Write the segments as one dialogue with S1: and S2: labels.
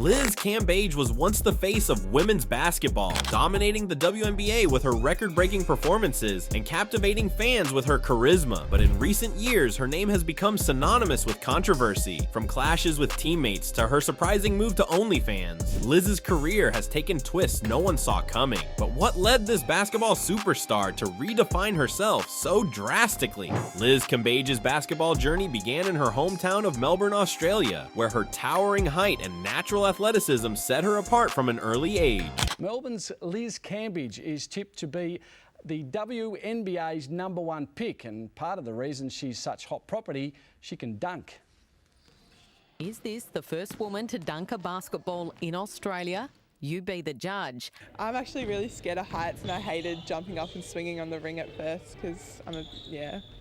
S1: Liz Cambage was once the face of women's basketball, dominating the WNBA with her record-breaking performances and captivating fans with her charisma. But in recent years, her name has become synonymous with controversy, from clashes with teammates to her surprising move to OnlyFans. Liz's career has taken twists no one saw coming. But what led this basketball superstar to redefine herself so drastically? Liz Cambage's basketball journey began in her hometown of Melbourne, Australia, where her towering height and natural athleticism set her apart from an early age.
S2: Melbourne's Liz Cambage is tipped to be the WNBA's #1 pick, and part of the reason she's such hot property, she can dunk.
S3: Is this the first woman to dunk a basketball in Australia? You be the judge.
S4: I'm actually really scared of heights, and I hated jumping up and swinging on the ring at first because I'm a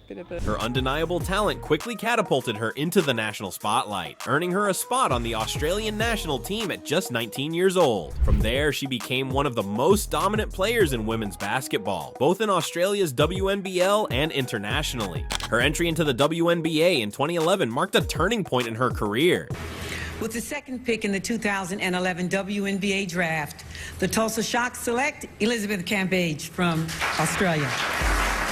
S4: bit of a...
S1: Her undeniable talent quickly catapulted her into the national spotlight, earning her a spot on the Australian national team at just 19 years old. From there, she became one of the most dominant players in women's basketball, both in Australia's WNBL and internationally. Her entry into the WNBA in 2011 marked a turning point in her career.
S5: With the second pick in the 2011 WNBA draft, the Tulsa Shock select Elizabeth Cambage from Australia.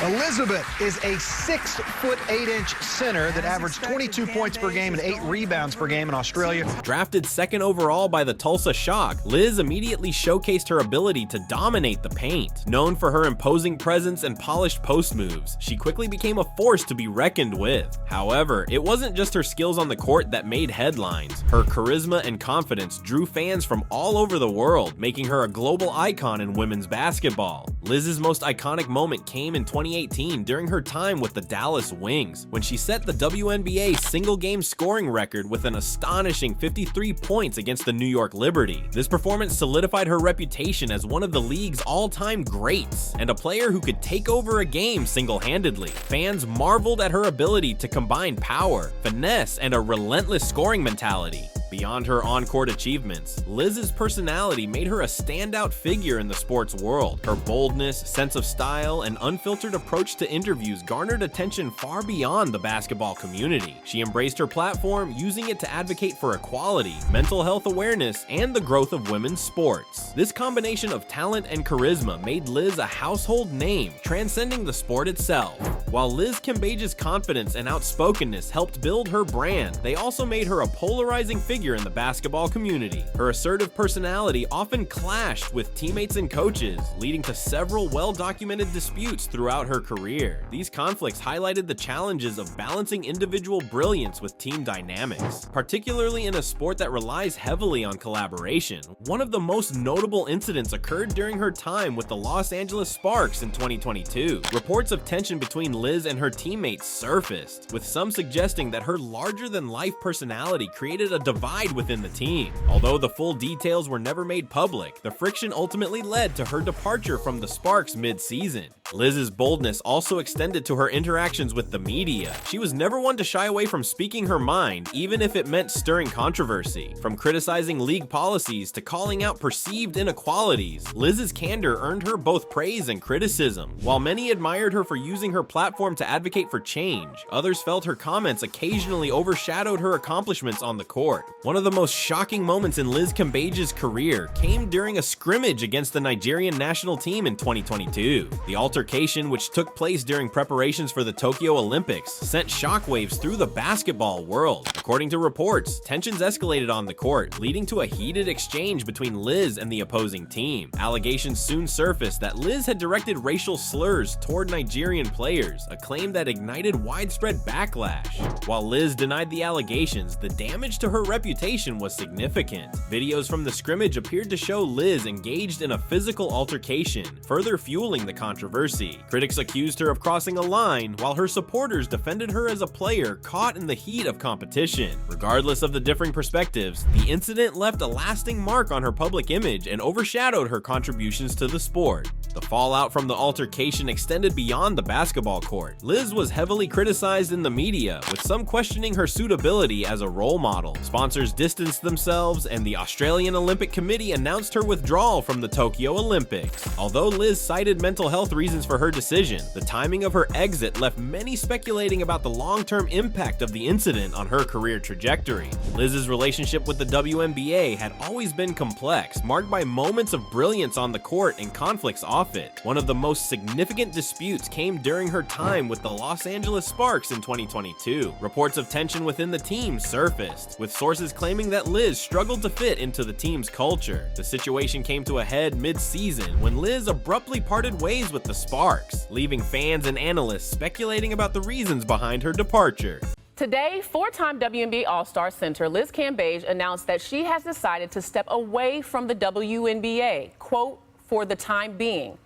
S6: Elizabeth is a 6'8" center that averaged 22 points per game and 8 rebounds per game in Australia.
S1: Drafted second overall by the Tulsa Shock, Liz immediately showcased her ability to dominate the paint. Known for her imposing presence and polished post moves, she quickly became a force to be reckoned with. However, it wasn't just her skills on the court that made headlines. Her charisma and confidence drew fans from all over the world, making her a global icon in women's basketball. Liz's most iconic moment came in 2018 during her time with the Dallas Wings, when she set the WNBA single-game scoring record with an astonishing 53 points against the New York Liberty. This performance solidified her reputation as one of the league's all-time greats, and a player who could take over a game single-handedly. Fans marveled at her ability to combine power, finesse, and a relentless scoring mentality. Beyond her on-court achievements, Liz's personality made her a standout figure in the sports world. Her boldness, sense of style, and unfiltered approach to interviews garnered attention far beyond the basketball community. She embraced her platform, using it to advocate for equality, mental health awareness, and the growth of women's sports. This combination of talent and charisma made Liz a household name, transcending the sport itself. While Liz Cambage's confidence and outspokenness helped build her brand, they also made her a polarizing figure in the basketball community. Her assertive personality often clashed with teammates and coaches, leading to several well-documented disputes throughout her career. These conflicts highlighted the challenges of balancing individual brilliance with team dynamics, particularly in a sport that relies heavily on collaboration. One of the most notable incidents occurred during her time with the Los Angeles Sparks in 2022. Reports of tension between Liz and her teammates surfaced, with some suggesting that her larger-than-life personality created a divide within the team. Although the full details were never made public, the friction ultimately led to her departure from the Sparks mid-season. Liz's boldness also extended to her interactions with the media. She was never one to shy away from speaking her mind, even if it meant stirring controversy. From criticizing league policies to calling out perceived inequalities, Liz's candor earned her both praise and criticism. While many admired her for using her platform to advocate for change, others felt her comments occasionally overshadowed her accomplishments on the court. One of the most shocking moments in Liz Cambage's career came during a scrimmage against the Nigerian national team in 2022. The altercation, which took place during preparations for the Tokyo Olympics, sent shockwaves through the basketball world. According to reports, tensions escalated on the court, leading to a heated exchange between Liz and the opposing team. Allegations soon surfaced that Liz had directed racial slurs toward Nigerian players, a claim that ignited widespread backlash. While Liz denied the allegations, the damage to her reputation was significant. Videos from the scrimmage appeared to show Liz engaged in a physical altercation, further fueling the controversy. Critics accused her of crossing a line, while her supporters defended her as a player caught in the heat of competition. Regardless of the differing perspectives, the incident left a lasting mark on her public image and overshadowed her contributions to the sport. The fallout from the altercation extended beyond the basketball court. Liz was heavily criticized in the media, with some questioning her suitability as a role model. Sponsors distanced themselves, and the Australian Olympic Committee announced her withdrawal from the Tokyo Olympics. Although Liz cited mental health reasons for her decision, the timing of her exit left many speculating about the long-term impact of the incident on her career trajectory. Liz's relationship with the WNBA had always been complex, marked by moments of brilliance on the court and conflicts off it. One of the most significant disputes came during her time with the Los Angeles Sparks in 2022. Reports of tension within the team surfaced, with sources claiming that Liz struggled to fit into the team's culture. The situation came to a head mid-season when Liz abruptly parted ways with the Sparks, leaving fans and analysts speculating about the reasons behind her departure.
S7: Today, four-time WNBA All-Star center Liz Cambage announced that she has decided to step away from the WNBA, quote, for the time being,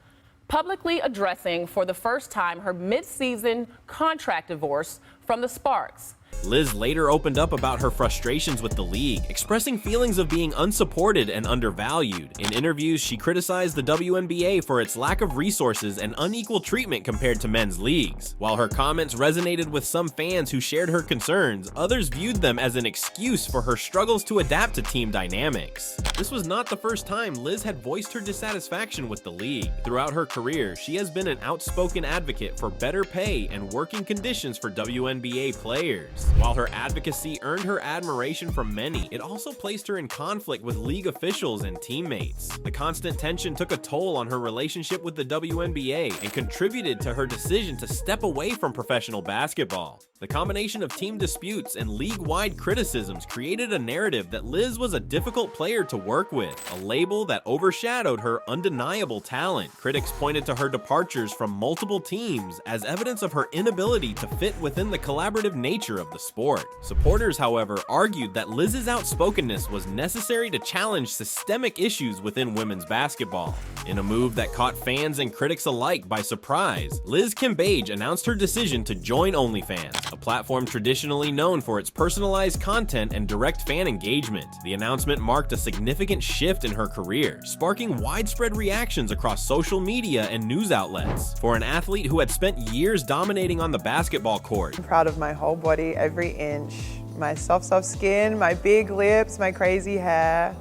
S7: publicly addressing for the first time her mid-season contract divorce from the Sparks.
S1: Liz later opened up about her frustrations with the league, expressing feelings of being unsupported and undervalued. In interviews, she criticized the WNBA for its lack of resources and unequal treatment compared to men's leagues. While her comments resonated with some fans who shared her concerns, others viewed them as an excuse for her struggles to adapt to team dynamics. This was not the first time Liz had voiced her dissatisfaction with the league. Throughout her career, she has been an outspoken advocate for better pay and working conditions for WNBA players. While her advocacy earned her admiration from many, it also placed her in conflict with league officials and teammates. The constant tension took a toll on her relationship with the WNBA and contributed to her decision to step away from professional basketball. The combination of team disputes and league-wide criticisms created a narrative that Liz was a difficult player to work with, a label that overshadowed her undeniable talent. Critics pointed to her departures from multiple teams as evidence of her inability to fit within the collaborative nature of the sport. Supporters, however, argued that Liz's outspokenness was necessary to challenge systemic issues within women's basketball. In a move that caught fans and critics alike by surprise, Liz Cambage announced her decision to join OnlyFans, a platform traditionally known for its personalized content and direct fan engagement. The announcement marked a significant shift in her career, sparking widespread reactions across social media and news outlets. For an athlete who had spent years dominating on the basketball court,
S4: I'm proud of my whole body, every inch. My soft skin, my big lips, my crazy hair.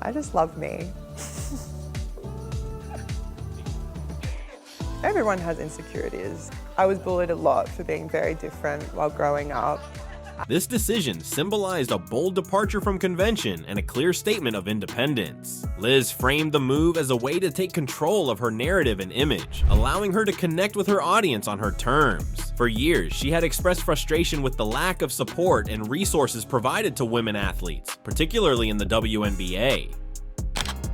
S4: I just love me. Everyone has insecurities. I was bullied a lot for being very different while growing up.
S1: This decision symbolized a bold departure from convention and a clear statement of independence. Liz framed the move as a way to take control of her narrative and image, allowing her to connect with her audience on her terms. For years, she had expressed frustration with the lack of support and resources provided to women athletes, particularly in the WNBA.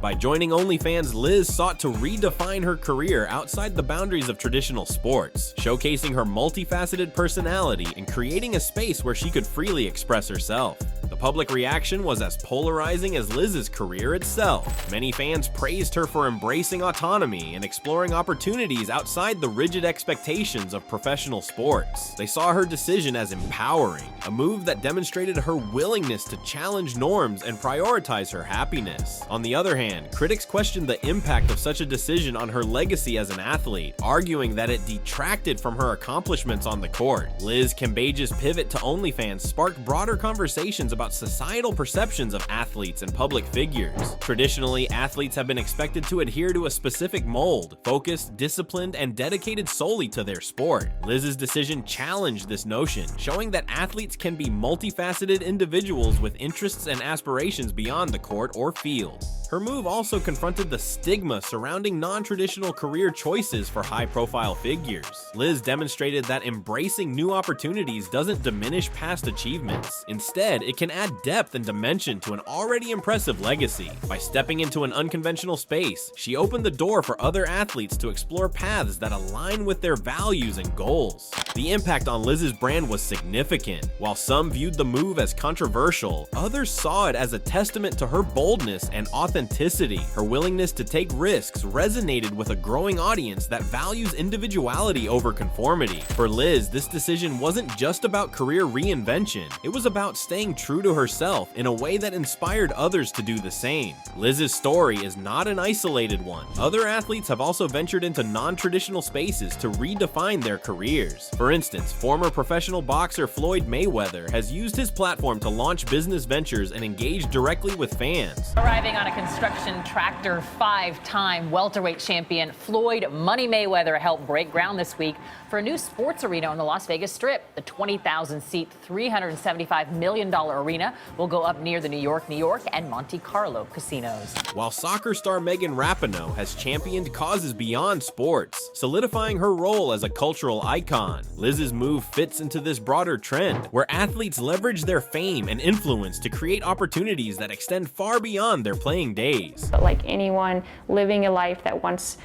S1: By joining OnlyFans, Liz sought to redefine her career outside the boundaries of traditional sports, showcasing her multifaceted personality and creating a space where she could freely express herself. The public reaction was as polarizing as Liz's career itself. Many fans praised her for embracing autonomy and exploring opportunities outside the rigid expectations of professional sports. They saw her decision as empowering, a move that demonstrated her willingness to challenge norms and prioritize her happiness. On the other hand, critics questioned the impact of such a decision on her legacy as an athlete, arguing that it detracted from her accomplishments on the court. Liz Cambage's pivot to OnlyFans sparked broader conversations about societal perceptions of athletes and public figures. Traditionally, athletes have been expected to adhere to a specific mold, focused, disciplined, and dedicated solely to their sport. Liz's decision challenged this notion, showing that athletes can be multifaceted individuals with interests and aspirations beyond the court or field. Her move also confronted the stigma surrounding non-traditional career choices for high-profile figures. Liz demonstrated that embracing new opportunities doesn't diminish past achievements. Instead, it can add depth and dimension to an already impressive legacy. By stepping into an unconventional space, she opened the door for other athletes to explore paths that align with their values and goals. The impact on Liz's brand was significant. While some viewed the move as controversial, others saw it as a testament to her boldness and authenticity authenticity. Her willingness to take risks resonated with a growing audience that values individuality over conformity. For Liz, this decision wasn't just about career reinvention, it was about staying true to herself in a way that inspired others to do the same. Liz's story is not an isolated one. Other athletes have also ventured into non-traditional spaces to redefine their careers. For instance, former professional boxer Floyd Mayweather has used his platform to launch business ventures and engage directly with fans.
S8: Arriving on a construction tractor, 5-time welterweight champion Floyd "Money" Mayweather helped break ground this week for a new sports arena on the Las Vegas Strip. The 20,000-seat, $375 million arena will go up near the New York and Monte Carlo casinos.
S1: While soccer star Megan Rapinoe has championed causes beyond sports, solidifying her role as a cultural icon, Liz's move fits into this broader trend, where athletes leverage their fame and influence to create opportunities that extend far beyond their playing days.
S9: But like anyone living a life that wants,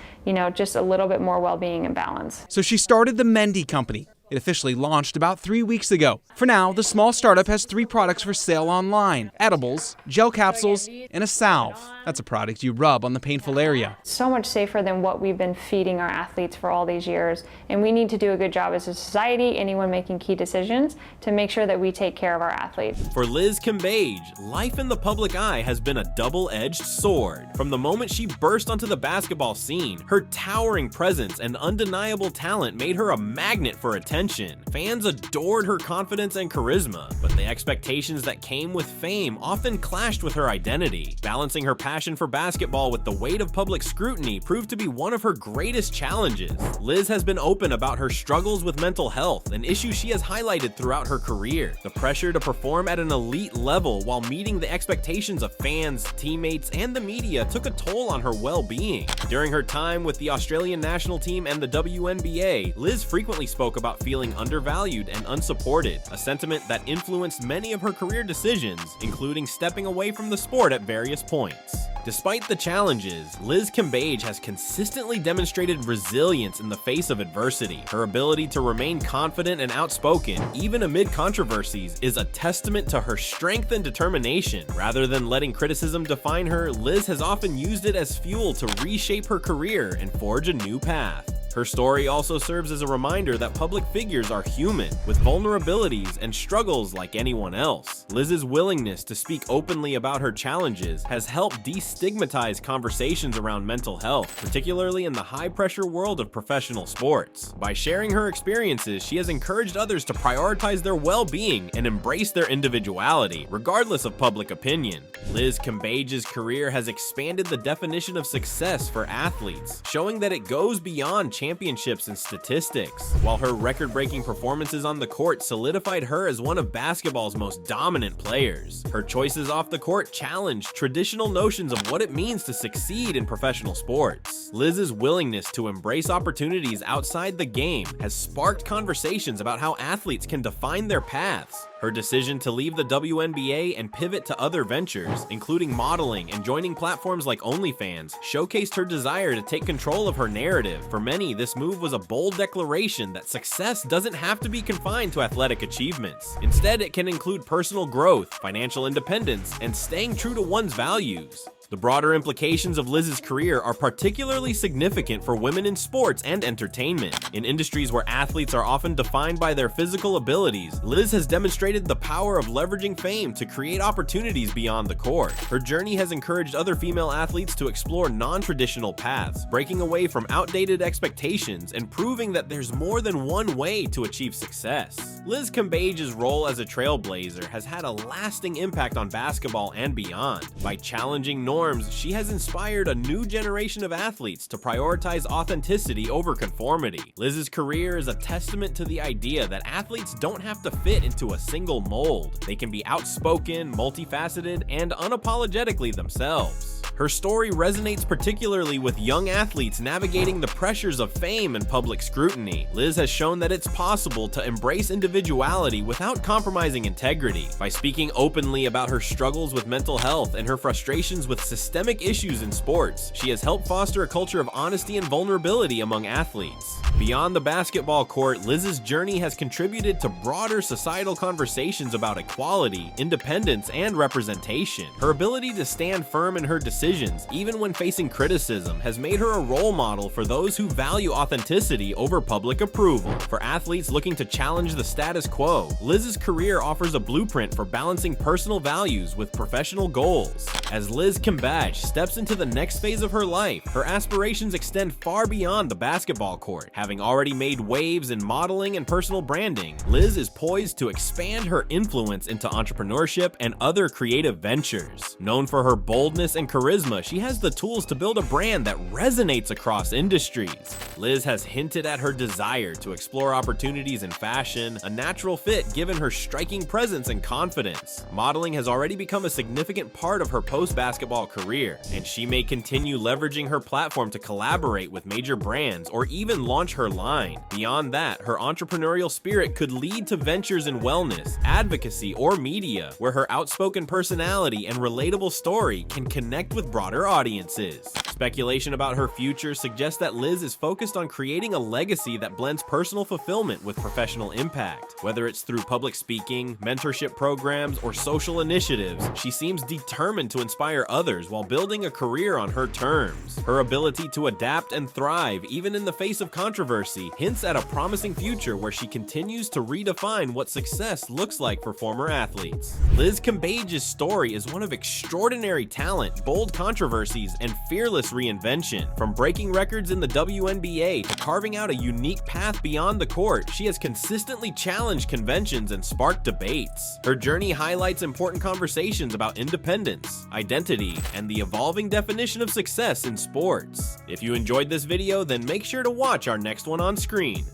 S9: just a little bit more well-being and balance.
S10: So she started the Mendy Company. It officially launched about 3 weeks ago. For now, the small startup has 3 products for sale online: edibles, gel capsules, and a salve. That's a product you rub on the painful area.
S9: So much safer than what we've been feeding our athletes for all these years. And we need to do a good job as a society, anyone making key decisions, to make sure that we take care of our athletes.
S1: For Liz Cambage, life in the public eye has been a double-edged sword. From the moment she burst onto the basketball scene, her towering presence and undeniable talent made her a magnet for attention. Fans adored her confidence and charisma, but the expectations that came with fame often clashed with her identity. Balancing her passion for basketball with the weight of public scrutiny proved to be one of her greatest challenges. Liz has been open about her struggles with mental health, an issue she has highlighted throughout her career. The pressure to perform at an elite level while meeting the expectations of fans, teammates, and the media took a toll on her well-being. During her time with the Australian national team and the WNBA, Liz frequently spoke about feeling undervalued and unsupported, a sentiment that influenced many of her career decisions, including stepping away from the sport at various points. Despite the challenges, Liz Cambage has consistently demonstrated resilience in the face of adversity. Her ability to remain confident and outspoken, even amid controversies, is a testament to her strength and determination. Rather than letting criticism define her, Liz has often used it as fuel to reshape her career and forge a new path. Her story also serves as a reminder that public figures are human, with vulnerabilities and struggles like anyone else. Liz's willingness to speak openly about her challenges has helped destigmatize conversations around mental health, particularly in the high-pressure world of professional sports. By sharing her experiences, she has encouraged others to prioritize their well-being and embrace their individuality, regardless of public opinion. Liz Cambage's career has expanded the definition of success for athletes, showing that it goes beyond championships and statistics. While her record-breaking performances on the court solidified her as one of basketball's most dominant players, her choices off the court challenged traditional notions of what it means to succeed in professional sports. Liz's willingness to embrace opportunities outside the game has sparked conversations about how athletes can define their paths. Her decision to leave the WNBA and pivot to other ventures, including modeling and joining platforms like OnlyFans, showcased her desire to take control of her narrative. For many, this move was a bold declaration that success doesn't have to be confined to athletic achievements. Instead, it can include personal growth, financial independence, and staying true to one's values. The broader implications of Liz's career are particularly significant for women in sports and entertainment. In industries where athletes are often defined by their physical abilities, Liz has demonstrated the power of leveraging fame to create opportunities beyond the court. Her journey has encouraged other female athletes to explore non-traditional paths, breaking away from outdated expectations and proving that there's more than one way to achieve success. Liz Cambage's role as a trailblazer has had a lasting impact on basketball and beyond. By challenging norms, she has inspired a new generation of athletes to prioritize authenticity over conformity. Liz's career is a testament to the idea that athletes don't have to fit into a single mold. They can be outspoken, multifaceted, and unapologetically themselves. Her story resonates particularly with young athletes navigating the pressures of fame and public scrutiny. Liz has shown that it's possible to embrace individuality without compromising integrity. By speaking openly about her struggles with mental health and her frustrations with systemic issues in sports, she has helped foster a culture of honesty and vulnerability among athletes. Beyond the basketball court, Liz's journey has contributed to broader societal conversations about equality, independence, and representation. Her ability to stand firm in her decisions decisions, even when facing criticism, has made her a role model for those who value authenticity over public approval. For athletes looking to challenge the status quo, Liz's career offers a blueprint for balancing personal values with professional goals. As Liz Cambage steps into the next phase of her life, her aspirations extend far beyond the basketball court. Having already made waves in modeling and personal branding, Liz is poised to expand her influence into entrepreneurship and other creative ventures. Known for her boldness and charisma, she has the tools to build a brand that resonates across industries. Liz has hinted at her desire to explore opportunities in fashion, a natural fit given her striking presence and confidence. Modeling has already become a significant part of her post-basketball career, and she may continue leveraging her platform to collaborate with major brands or even launch her line. Beyond that, her entrepreneurial spirit could lead to ventures in wellness, advocacy, or media, where her outspoken personality and relatable story can connect with broader audiences. Speculation about her future suggests that Liz is focused on creating a legacy that blends personal fulfillment with professional impact. Whether it's through public speaking, mentorship programs, or social initiatives, she seems determined to inspire others while building a career on her terms. Her ability to adapt and thrive, even in the face of controversy, hints at a promising future where she continues to redefine what success looks like for former athletes. Liz Cambage's story is one of extraordinary talent, bold controversies, and fearless reinvention. From breaking records in the WNBA to carving out a unique path beyond the court, she has consistently challenged conventions and sparked debates. Her journey highlights important conversations about independence, identity, and the evolving definition of success in sports. If you enjoyed this video, then make sure to watch our next one on screen.